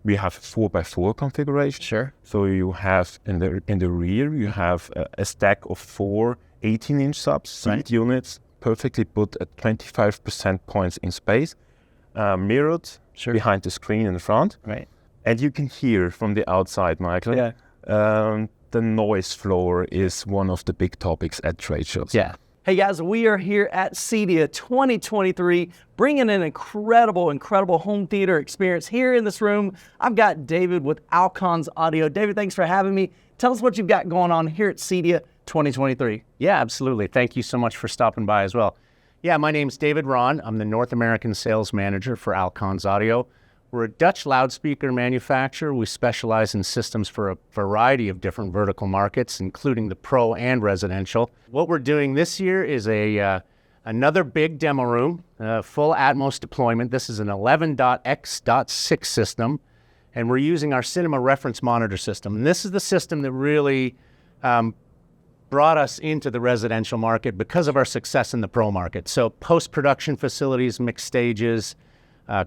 we have 4x4 configuration. Sure. So you have in the rear, you have a stack of 4 18-inch subs, seat units, perfectly put at 25% points in space, mirrored behind the screen in the front. Right. And you can hear from the outside, Michael. Yeah. The noise floor is one of the big topics at trade shows. Yeah. Hey guys, we are here at CEDIA 2023, bringing an incredible home theater experience here in this room. I've got David with Alcons Audio. David, thanks for having me. Tell us what you've got going on here at CEDIA 2023. Yeah, absolutely. Thank you so much for stopping by as well. Yeah, my name's David Ron. I'm the North American Sales Manager for Alcons Audio. We're a Dutch loudspeaker manufacturer. We specialize in systems for a variety of different vertical markets, including the pro and residential. What we're doing this year is another big demo room, full Atmos deployment. This is an 11.X.6 system, and we're using our Cinema Reference Monitor system. And this is the system that really brought us into the residential market because of our success in the pro market. So post-production facilities, mixed stages,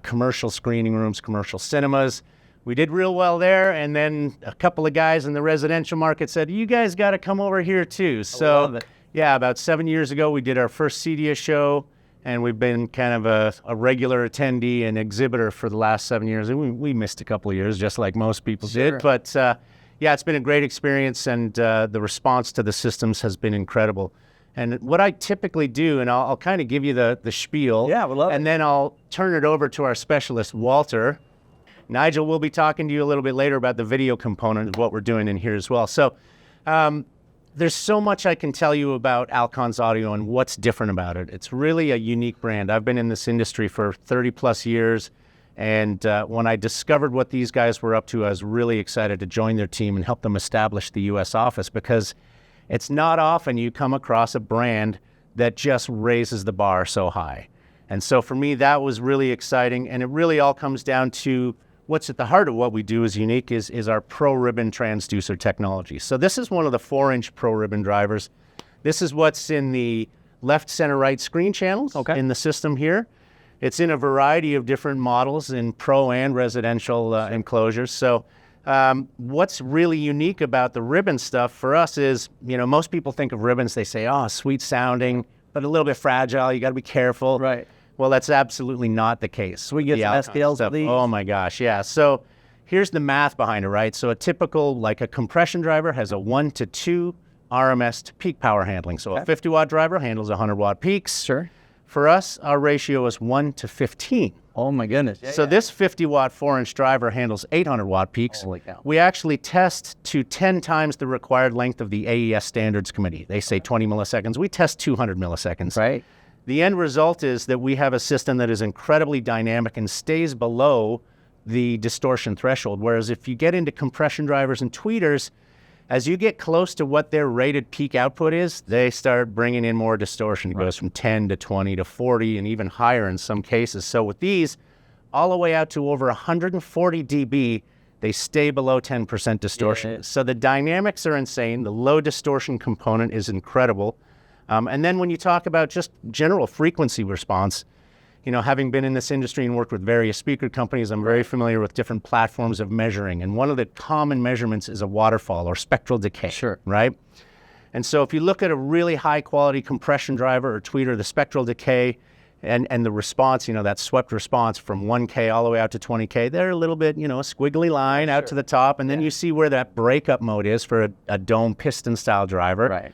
commercial screening rooms, commercial cinemas. We did real well there, and then a couple of guys in the residential market said, you guys got to come over here too. So yeah, about 7 years ago, we did our first CEDIA show, and we've been kind of a regular attendee and exhibitor for the last 7 years. And we missed a couple of years, just like most people did. But yeah, it's been a great experience, and the response to the systems has been incredible. And what I typically do, and I'll kind of give you the spiel. Yeah, we love it. And then I'll turn it over to our specialist, Walter. Nigel will be talking to you a little bit later about the video component of what we're doing in here as well. So there's so much I can tell you about Alcons Audio and what's different about it. It's really a unique brand. I've been in this industry for 30 plus years. And when I discovered what these guys were up to, I was really excited to join their team and help them establish the U.S. office, because it's not often you come across a brand that just raises the bar so high. And so for me, that was really exciting. And it really all comes down to what's at the heart of what we do is unique is our Pro Ribbon transducer technology. So this is one of the 4-inch Pro Ribbon drivers. This is what's in the left, center, right screen channels in the system here. It's in a variety of different models in pro and residential enclosures. So what's really unique about the ribbon stuff for us is, you know, most people think of ribbons, they say, oh, sweet sounding, but a little bit fragile. You got to be careful. Right. Well, that's absolutely not the case. We get some SPLs of these. Oh my gosh, yeah. So here's the math behind it, right? So a typical, like a compression driver has a 1 to 2 RMS to peak power handling. So a 50-watt driver handles 100-watt peaks. Sure. For us, our ratio is 1 to 15. Oh my goodness. So this 50-watt 4-inch driver handles 800-watt peaks. Holy cow. We actually test to 10 times the required length of the AES Standards Committee. They say 20 milliseconds. We test 200 milliseconds. Right. The end result is that we have a system that is incredibly dynamic and stays below the distortion threshold. Whereas if you get into compression drivers and tweeters, as you get close to what their rated peak output is, they start bringing in more distortion. It goes from 10 to 20 to 40 and even higher in some cases. So with these, all the way out to over 140 dB, they stay below 10% distortion. Yeah. So the dynamics are insane. The low distortion component is incredible. And then when you talk about just general frequency response, you know, having been in this industry and worked with various speaker companies, I'm very familiar with different platforms of measuring. And one of the common measurements is a waterfall or spectral decay. Sure. Right? And so if you look at a really high quality compression driver or tweeter, the spectral decay and the response, you know, that swept response from 1K all the way out to 20K, they're a little bit, you know, a squiggly line out to the top. And then you see where that breakup mode is for a dome piston style driver. Right.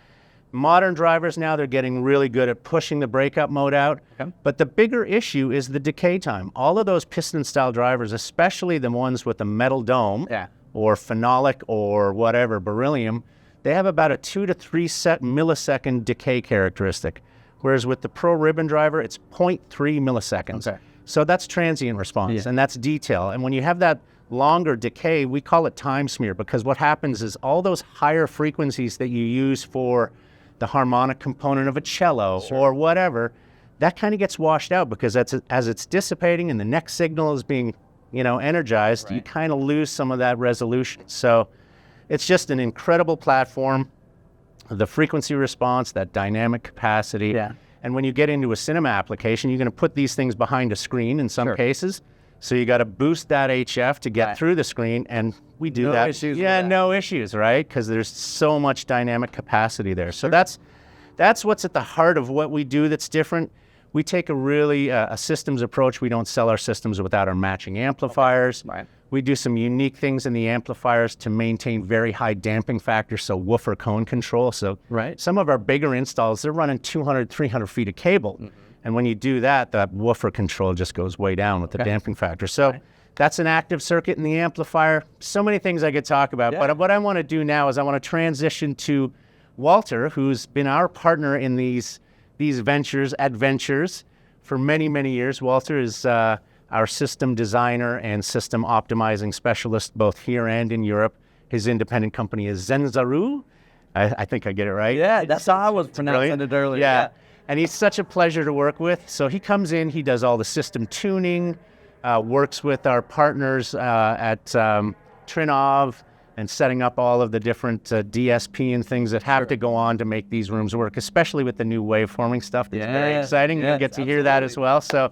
Modern drivers now, they're getting really good at pushing the breakup mode out. Okay. But the bigger issue is the decay time. All of those piston-style drivers, especially the ones with the metal dome or phenolic or whatever, beryllium, they have about a 2 to 3 millisecond decay characteristic. Whereas with the Pro Ribbon driver, it's 0.3 milliseconds. Okay. So that's transient response, and that's detail. And when you have that longer decay, we call it time smear, because what happens is all those higher frequencies that you use for the harmonic component of a cello or whatever, that kind of gets washed out, because that's, as it's dissipating and the next signal is being, you know, energized, you kind of lose some of that resolution. So it's just an incredible platform. The frequency response, that dynamic capacity. And when you get into a cinema application, you're going to put these things behind a screen in some cases. So you got to boost that HF to get through the screen, and we do that. Issues yeah, with that. no issues, right? Because there's so much dynamic capacity there. So that's what's at the heart of what we do that's different. We take a really a systems approach. We don't sell our systems without our matching amplifiers. Right. We do some unique things in the amplifiers to maintain very high damping factors, so woofer cone control. So some of our bigger installs, they're running 200, 300 feet of cable. And when you do that, that woofer control just goes way down with the damping factor. So that's an active circuit in the amplifier. So many things I could talk about. But what I want to do now is I want to transition to Walter, who's been our partner in these adventures for many, many years. Walter is our system designer and system optimizing specialist, both here and in Europe. His independent company is Zenzaru. I think I get it right. Yeah, that's how I was pronouncing it earlier. Yeah. And he's such a pleasure to work with. So he comes in, he does all the system tuning, works with our partners at Trinov, and setting up all of the different DSP and things that have to go on to make these rooms work, especially with the new waveforming stuff. That's very exciting. You get to hear that as well. So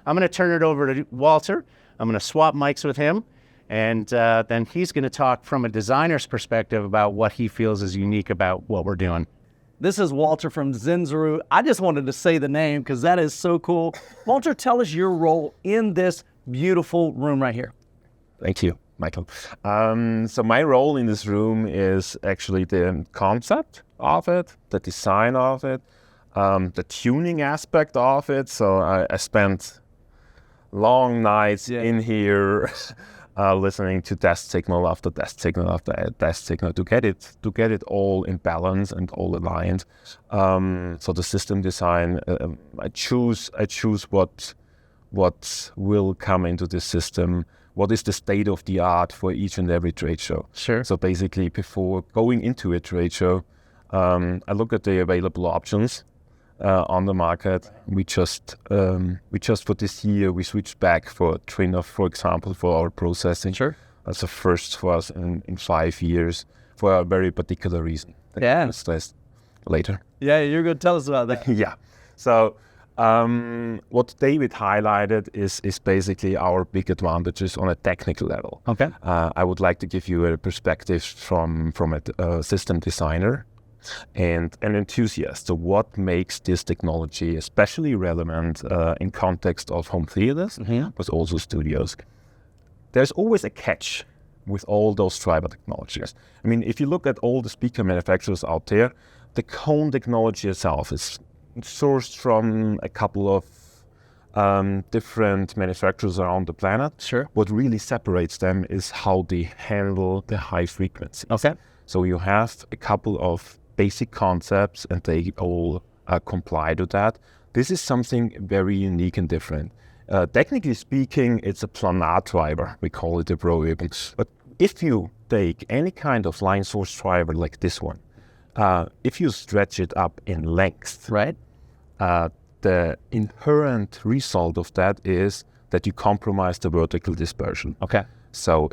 I'm going to turn it over to Walter. I'm going to swap mics with him, and then he's going to talk from a designer's perspective about what he feels is unique about what we're doing. This is Walter from Zenzaru. I just wanted to say the name because that is so cool. Walter, tell us your role in this beautiful room right here. Thank you, Michael. So my role in this room is actually the concept of it, the design of it, the tuning aspect of it. So I spent long nights in here listening to test signal after test signal after test signal to get it all in balance and all aligned. So the system design, I choose what will come into this system. What is the state of the art for each and every trade show? Sure. So basically, before going into a trade show, I look at the available options on the market. We just for this year we switched back for Trinov, for example, for our processing. Sure. That's a first for us in 5 years for a very particular reason. Yeah. I'll stress later. Yeah, you're going to tell us about that. Yeah. So what David highlighted is basically our big advantages on a technical level. Okay. I would like to give you a perspective from a system designer and an enthusiast. So what makes this technology especially relevant in context of home theaters, but also studios? There's always a catch with all those driver technologies. I mean, if you look at all the speaker manufacturers out there, the cone technology itself is sourced from a couple of different manufacturers around the planet. Sure. What really separates them is how they handle the high frequencies. Okay. So you have a couple of basic concepts and they all comply to that. This is something very unique and different. Technically speaking, it's a planar driver. We call it a prohibition. But if you take any kind of line source driver like this one, if you stretch it up in length, Right. The inherent result of that is that you compromise the vertical dispersion. Okay. So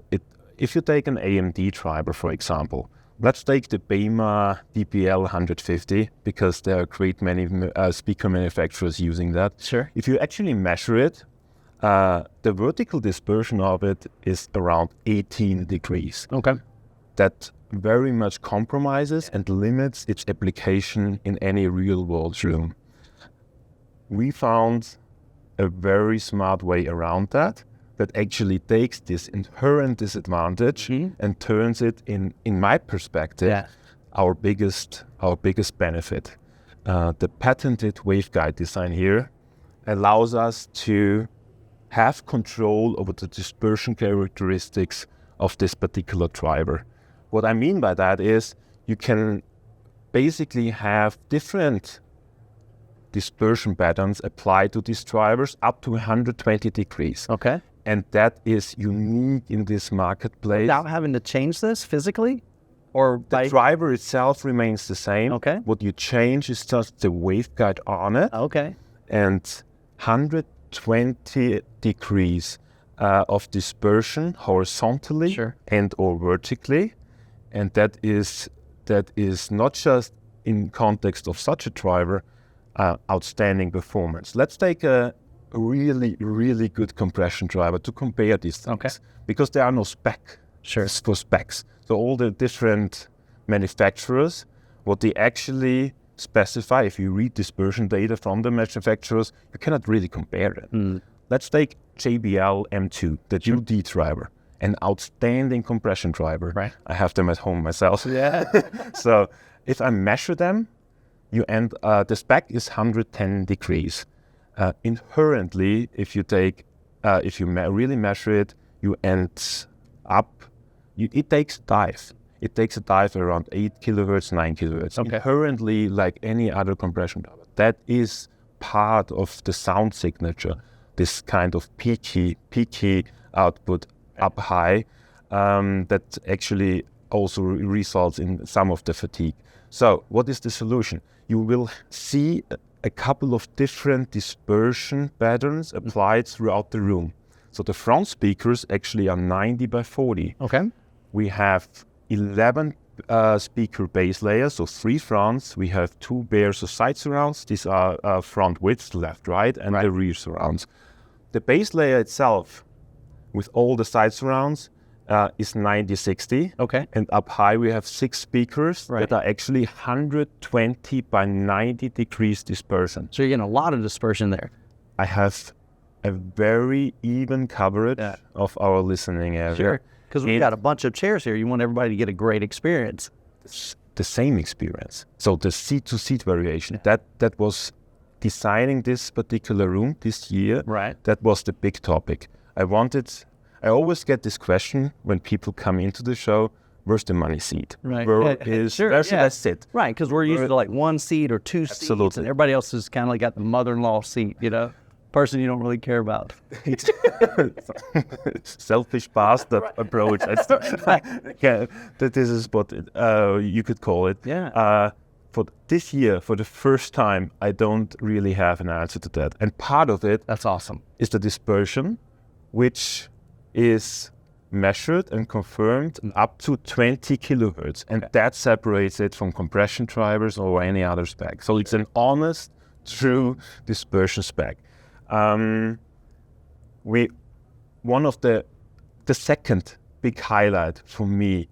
if you take an AMD driver, for example, let's take the Bema DPL 150 because there are great many speaker manufacturers using that. Sure. If you actually measure it, the vertical dispersion of it is around 18 degrees. Okay. That very much compromises and limits its application in any real-world room. We found a very smart way around that actually takes this inherent disadvantage and turns it in my perspective, our biggest benefit. The patented waveguide design here allows us to have control over the dispersion characteristics of this particular driver. What I mean by that is you can basically have different dispersion patterns applied to these drivers up to 120 degrees. Okay. And that is unique in this marketplace. Without having to change this physically? Or The driver itself remains the same. Okay. What you change is just the waveguide on it. Okay. And 120 degrees of dispersion horizontally and or vertically. And that is not just in context of such a driver, outstanding performance. Let's take a a really, really good compression driver to compare these things. Because there are no specs for specs. So all the different manufacturers, what they actually specify, if you read dispersion data from the manufacturers, you cannot really compare it. Let's take JBL M2, the UD driver, an outstanding compression driver. Right. I have them at home myself. Yeah. So if I measure them, the spec is 110 degrees. Inherently, if you really measure it, you end up, it takes a dive. It takes a dive around 8 kilohertz, 9 kilohertz. Inherently, like any other compression driver. That is part of the sound signature, this kind of peaky output up high, that actually also results in some of the fatigue. So what is the solution? You will see a couple of different dispersion patterns applied throughout the room. So the front speakers actually are 90 by 40. Okay. We have 11 speaker base layers, so 3 fronts. We have 2 pairs of side surrounds. These are front widths, left, right, and the rear surrounds. The base layer itself, with all the side surrounds, is 90-60. Okay. And up high we have 6 speakers that are actually 120 by 90 degrees dispersion. So you're getting a lot of dispersion there. I have a very even coverage of our listening area. Sure. Because we've got a bunch of chairs here. You want everybody to get a great experience. The same experience. So the seat-to-seat variation, that was designing this particular room this year. Right. That was the big topic. I always get this question when people come into the show, where's the money seat? Right. Where should I sit? Right, because we're used to like 1 seat or 2 seats, and everybody else is kind of like got the mother-in-law seat, person you don't really care about. Selfish bastard approach. This is what you could call it. Yeah. For this year, for the first time, I don't really have an answer to that. And part of it That's awesome. is the dispersion, which is measured and confirmed up to 20 kilohertz. And that separates it from compression drivers or any other spec. So it's an honest, true dispersion spec. One of the second big highlight for me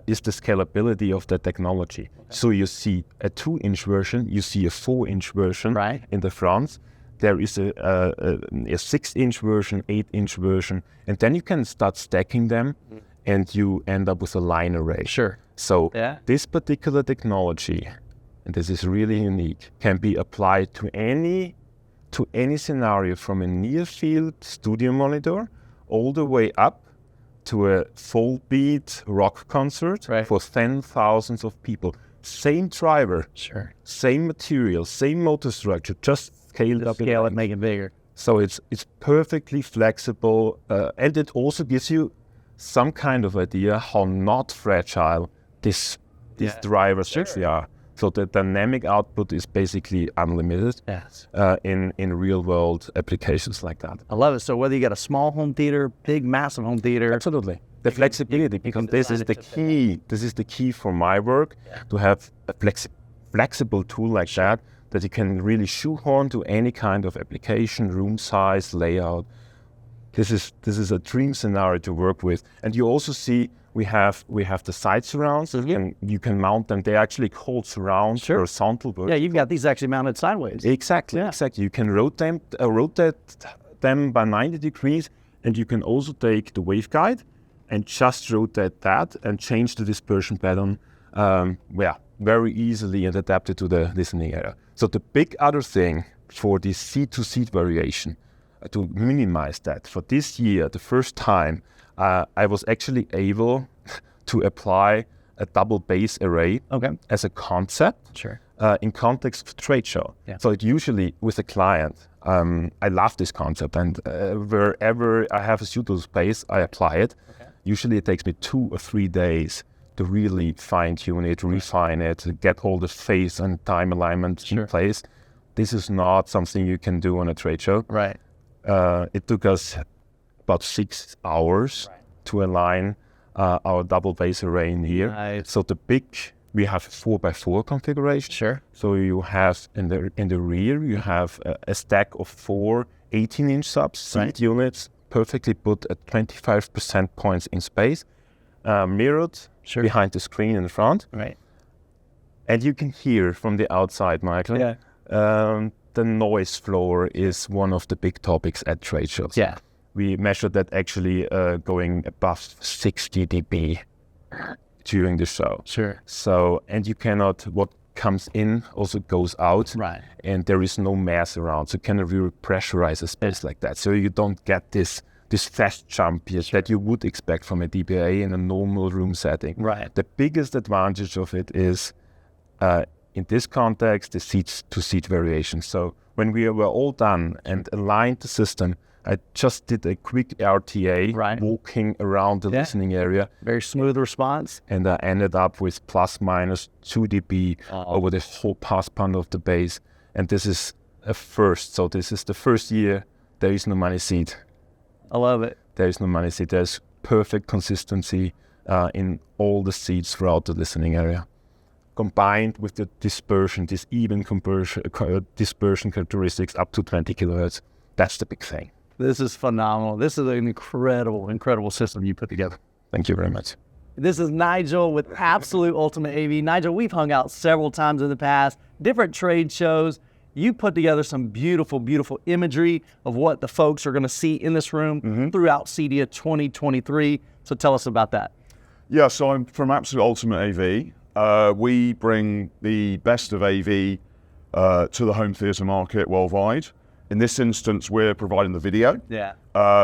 is the scalability of the technology. So you see a 2-inch version, you see a 4-inch version in the front. There is a 6-inch version, 8-inch version, and then you can start stacking them, and you end up with a line array. Sure. So this particular technology, and this is really unique, can be applied to any scenario, from a near-field studio monitor all the way up to a full-beat rock concert for 10,000s of people. Same driver, same material, same motor structure, just scale it up. Scale it, make it bigger. So it's perfectly flexible, and it also gives you some kind of idea how not fragile these drivers actually are. So the dynamic output is basically unlimited in real world applications like that. I love it. So whether you got a small home theater, big, massive home theater. Absolutely. The flexibility, because this is the key. This is the key for my work, to have a flexible tool like that you can really shoehorn to any kind of application, room size, layout. This is a dream scenario to work with. And you also see we have the side surrounds, and you can mount them. They're actually called surrounds or horizontal. Yeah, you've got these actually mounted sideways. Exactly. You can rotate them by 90 degrees, and you can also take the waveguide and just rotate that and change the dispersion pattern very easily and adapt it to the listening area. So the big other thing for the seat-to-seat variation, to minimize that, for this year, the first time, I was actually able to apply a double bass array as a concept in context of trade show. So it usually, with a client, I love this concept, and wherever I have a studio space, I apply it. Usually it takes me 2 or 3 days to really fine-tune it, refine it, get all the phase and time alignment in place. This is not something you can do on a trade show. Right. It took us about 6 hours to align our double bass array in here. Nice. So we have a 4x4 configuration. Sure. So you have in the rear, you have a stack of 4 18-inch subs, seat units, perfectly put at 25% points in space, mirrored behind the screen in the front. Right. And you can hear from the outside, Michael. Yeah. The noise floor is one of the big topics at trade shows. Yeah. We measured that actually going above 60 dB during the show. Sure. So, and you cannot, what comes in also goes out. Right. And there is no mass around. So you cannot really pressurize a space like that. So you don't get this fast jump that you would expect from a DBA in a normal room setting. Right. The biggest advantage of it is, in this context, the seat-to-seat variation. So when we were all done and aligned the system, I just did a quick RTA, walking around the listening area. Very smooth response. And I ended up with plus minus 2 dB over the whole passband of the bass. And this is a first. So this is the first year there is no money seat. I love it. There is no money seat. There's perfect consistency in all the seats throughout the listening area, combined with the dispersion, this even dispersion characteristics up to 20 kilohertz. That's the big thing. This is phenomenal. This is an incredible system you put together. Thank you very much. This is Nigel with Absolute Ultimate AV. Nigel, we've hung out several times in the past, different trade shows. You put together some beautiful, beautiful imagery of what the folks are going to see in this room throughout CEDIA 2023. So tell us about that. Yeah, so I'm from Absolute Ultimate AV. We bring the best of AV to the home theatre market worldwide. In this instance, we're providing the video,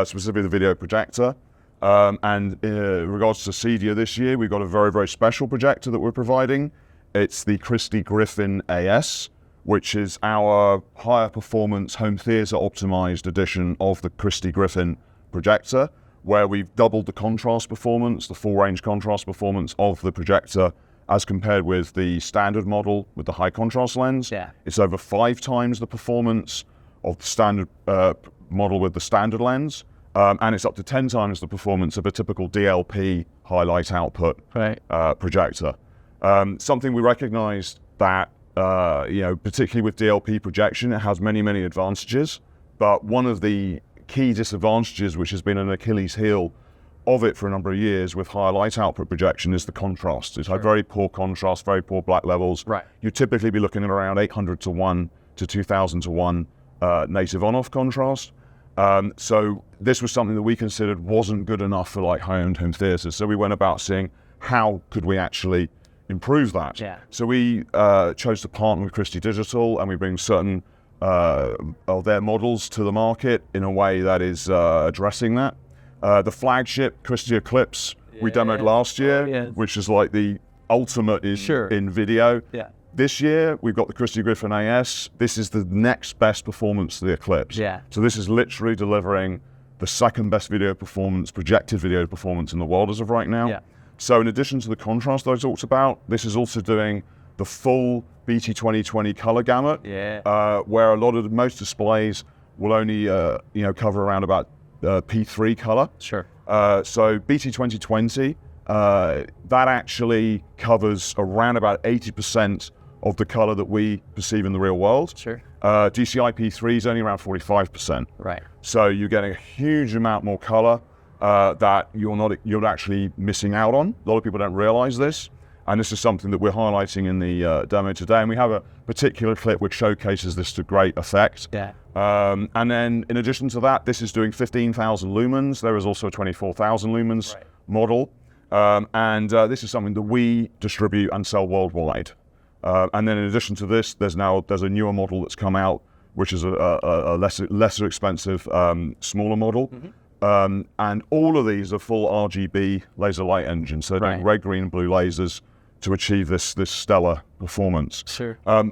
specifically the video projector. And in regards to CEDIA this year, we've got a very, very special projector that we're providing. It's the Christie Griffyn AS, which is our higher performance home theatre optimized edition of the Christie Griffyn projector, where we've doubled the contrast performance, the full range contrast performance of the projector as compared with the standard model with the high contrast lens. It's over 5 times the performance of the standard model with the standard lens, and it's up to 10 times the performance of a typical DLP highlight output projector. Something we recognized that, particularly with DLP projection, it has many, many advantages, but one of the key disadvantages, which has been an Achilles heel of it for a number of years with higher light output projection, is the contrast. It's had very poor contrast, very poor black levels. You typically be looking at around 800 to 1 to 2000 to 1 native on-off contrast. So this was something that we considered wasn't good enough for like high-end home theatres. So we went about seeing how could we actually improve that. So we chose to partner with Christie Digital, and we bring certain of their models to the market in a way that is addressing that. The flagship Christie Eclipse we demoed last year, which is like the ultimate in video. This year, we've got the Christie Griffyn AS. This is the next best performance to the Eclipse. So this is literally delivering the second best video performance, projected video performance in the world as of right now. So in addition to the contrast that I talked about, this is also doing the full BT 2020 color gamut, where a lot of most displays will only cover around about P3 color. So BT 2020, that actually covers around about 80% of the color that we perceive in the real world. DCI P3 is only around 45%. So you're getting a huge amount more color that you're actually missing out on. A lot of people don't realize this, and this is something that we're highlighting in the demo today. And we have a particular clip which showcases this to great effect. And then in addition to that, this is doing 15,000 lumens. There is also a 24,000 lumens model. And this is something that we distribute and sell worldwide. And then in addition to this, there's a newer model that's come out, which is a lesser expensive, smaller model. And all of these are full RGB laser light engines. So they're doing red, green, and blue lasers to achieve this stellar performance.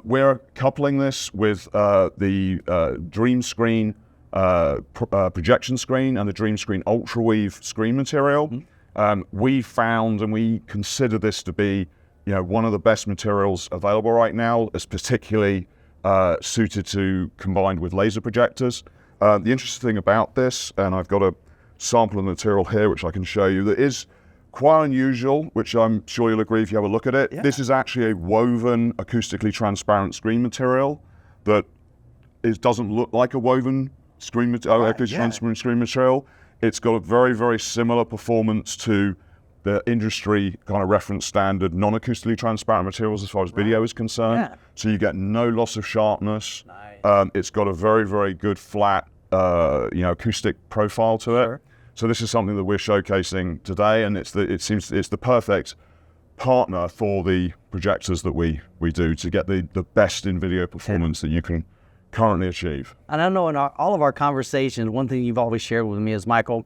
We're coupling this with the Dream Screen projection screen and the Dream Screen UltraWeave screen material. We found and we consider this to be one of the best materials available right now, as particularly suited to combined with laser projectors. The interesting thing about this, and I've got a sample of the material here which I can show you, that is quite unusual, which I'm sure you'll agree if you have a look at it. This is actually a woven, acoustically transparent screen material that doesn't look like a woven screen material. It's got a very, very similar performance to the industry kind of reference standard non-acoustically transparent materials as far as video is concerned. Yeah. So you get no loss of sharpness. Nice. It's got a very, very good flat, acoustic profile to it. So this is something that we're showcasing today, and it's the perfect partner for the projectors that we do to get the best in video performance that you can currently achieve. And I know in all of our conversations, one thing you've always shared with me is, Michael,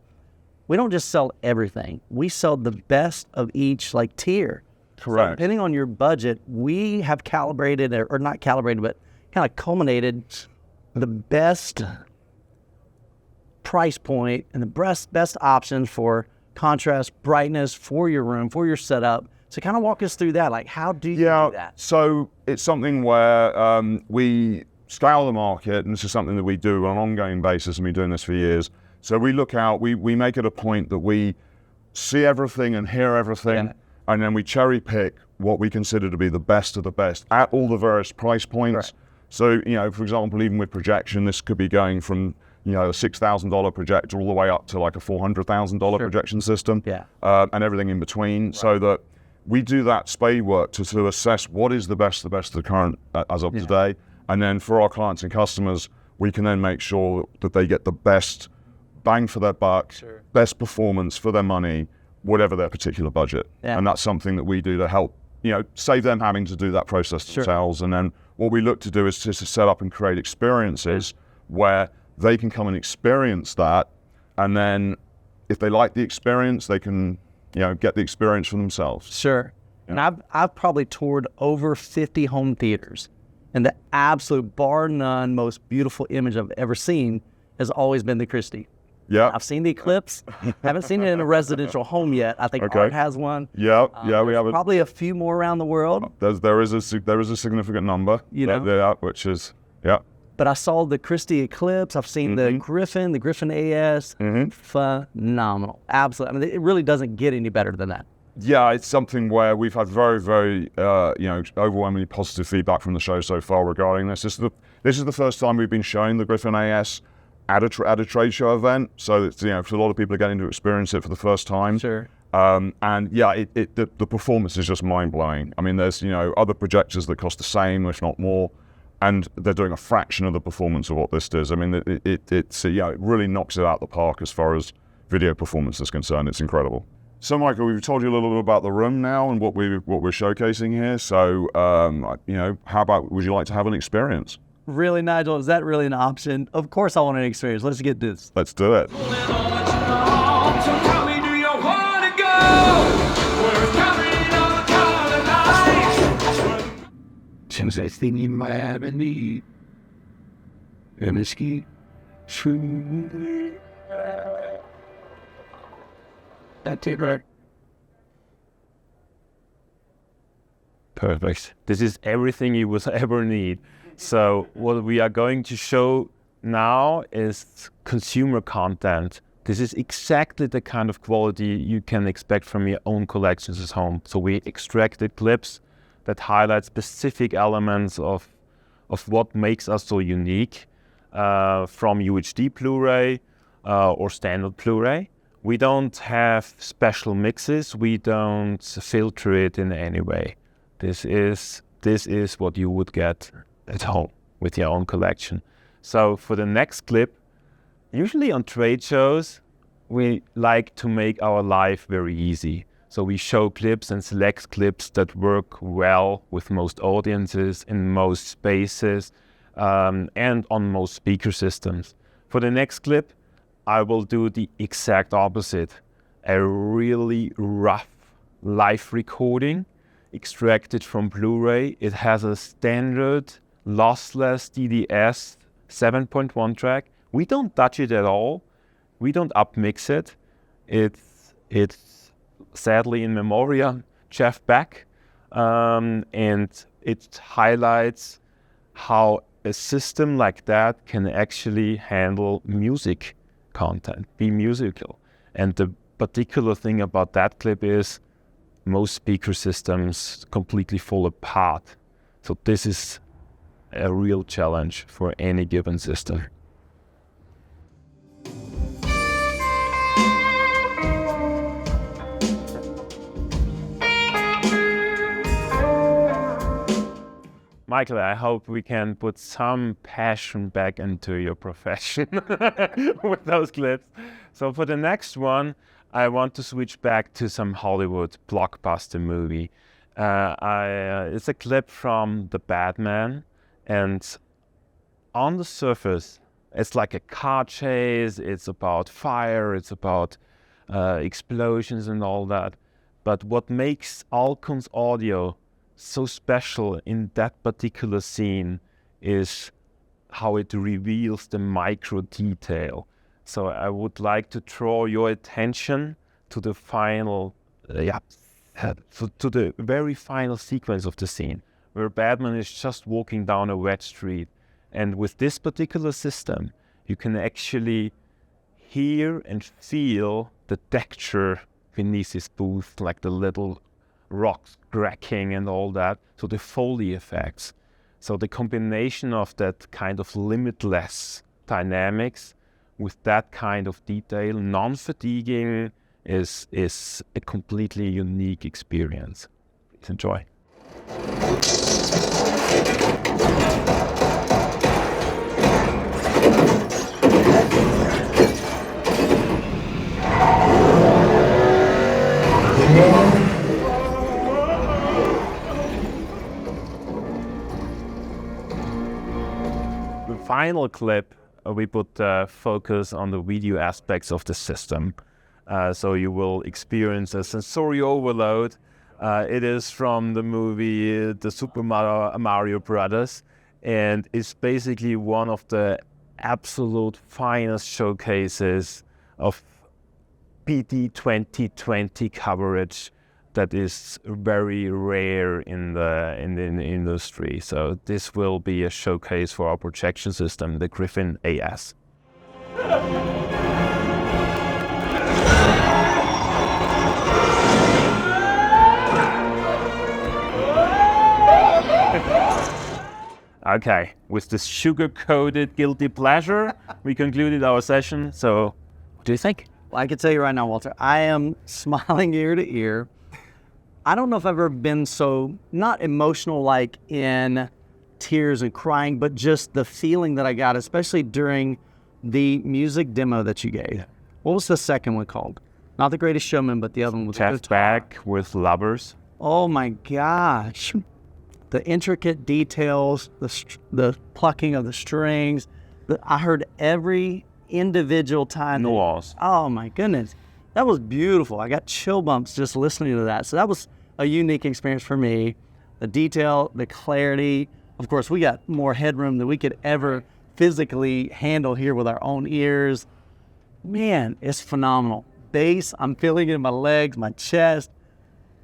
we don't just sell everything. We sell the best of each tier. Correct. So depending on your budget, we have calibrated, or not calibrated, but kind of culminated the best price point and the best options for contrast, brightness for your room, for your setup. So kind of walk us through that. Like, how do you do that? So it's something where we scale the market, and this is something that we do on an ongoing basis, and we've been doing this for years. So we look out, we make it a point that we see everything and hear everything, and then we cherry pick what we consider to be the best of the best at all the various price points. Right. So, for example, even with projection, this could be going from, a $6,000 projector all the way up to like a $400,000 projection system, and everything in between, so that we do that spade work to assess what is the best of the current as of today. And then for our clients and customers, we can then make sure that they get the best bang for their buck, best performance for their money, whatever their particular budget. And that's something that we do to help, save them having to do that process themselves. And then what we look to do is just to set up and create experiences where they can come and experience that. And then if they like the experience, they can, get the experience for themselves. Sure. And I've probably toured over 50 home theaters. And the absolute, bar none, most beautiful image I've ever seen has always been the Christie. Yeah. I've seen the Eclipse. Haven't seen it in a residential home yet. I think Art has one. We have probably a few more around the world. There is a significant number. Which is But I saw the Christie Eclipse. I've seen the Griffyn AS. Phenomenal. Absolutely. I mean, it really doesn't get any better than that. Yeah, it's something where we've had very, very, overwhelmingly positive feedback from the show so far regarding this. This is the first time we've been showing the Griffyn AS at a trade show event, so it's, for a lot of people are getting to experience it for the first time. Sure. The performance is just mind blowing. I mean, there's other projectors that cost the same, if not more, and they're doing a fraction of the performance of what this does. I mean, it really knocks it out the park as far as video performance is concerned. It's incredible. So, Michael, we've told you a little bit about the room now and what we're showcasing here. So, how about, would you like to have an experience? Really, Nigel, is that really an option? Of course I want an experience. Let's get this. Let's do it. Since I think you might have a need, Misc, that's it, right? Perfect. This is everything you would ever need. So what we are going to show now is consumer content. This is exactly the kind of quality you can expect from your own collections at home. So we extracted clips that highlight specific elements of what makes us so unique, from UHD Blu-ray or standard Blu-ray. We don't have special mixes. We don't filter it in any way. This is what you would get at home with your own collection. So for the next clip, usually on trade shows, we like to make our life very easy. So we show clips and select clips that work well with most audiences, in most spaces, and on most speaker systems. For the next clip, I will do the exact opposite. A really rough live recording extracted from Blu-ray. It has a standard lossless DDS 7.1 track. We don't touch it at all. We don't upmix it. It's sadly in memoriam Jeff Beck, and it highlights how a system like that can actually handle music content, be musical. And the particular thing about that clip is most speaker systems completely fall apart. So this is a real challenge for any given system. Michael, I hope we can put some passion back into your profession with those clips. So for the next one, I want to switch back to some Hollywood blockbuster movie. It's a clip from The Batman, and on the surface, it's like a car chase, it's about fire, it's about explosions and all that. But what makes Alcons audio so special in that particular scene is how it reveals the micro detail. So I would like to draw your attention to the final, to the very final sequence of the scene, where Batman is just walking down a wet street. And with this particular system, you can actually hear and feel the texture beneath his booth, like the little rocks cracking and all that. So the Foley effects. So the combination of that kind of limitless dynamics with that kind of detail, non-fatiguing, is a completely unique experience. Please enjoy. The final clip, we put focus on the video aspects of the system. So you will experience a sensory overload. It is from the movie The Super Mario Brothers, and it's basically one of the absolute finest showcases of PD 2020 coverage that is very rare in the industry. So this will be a showcase for our projection system, the Griffyn AS. Okay, with this sugar-coated guilty pleasure, we concluded our session. So, what do you think? Well, I can tell you right now, Walter, I am smiling ear to ear. I don't know if I've ever been so, not emotional like in tears and crying, but just the feeling that I got, especially during the music demo that you gave. Yeah. What was the second one called? Not The Greatest Showman, but the other one was Jeff Beck with Lovers. Oh my gosh. The intricate details, the plucking of the strings. I heard every individual time. Nuance. Oh my goodness. That was beautiful. I got chill bumps just listening to that. So that was a unique experience for me. The detail, the clarity. Of course, we got more headroom than we could ever physically handle here with our own ears. Man, it's phenomenal. Bass, I'm feeling it in my legs, my chest.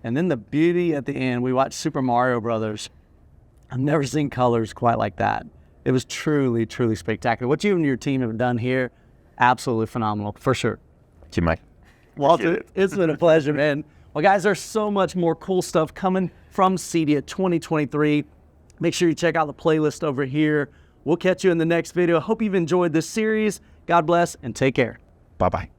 And then the beauty at the end, we watched Super Mario Brothers. I've never seen colors quite like that. It was truly, truly spectacular. What you and your team have done here, absolutely phenomenal, for sure. Thank you, Mike. Walter, it's been a pleasure, man. Well, guys, there's so much more cool stuff coming from CEDIA 2023. Make sure you check out the playlist over here. We'll catch you in the next video. Hope you've enjoyed this series. God bless and take care. Bye-bye.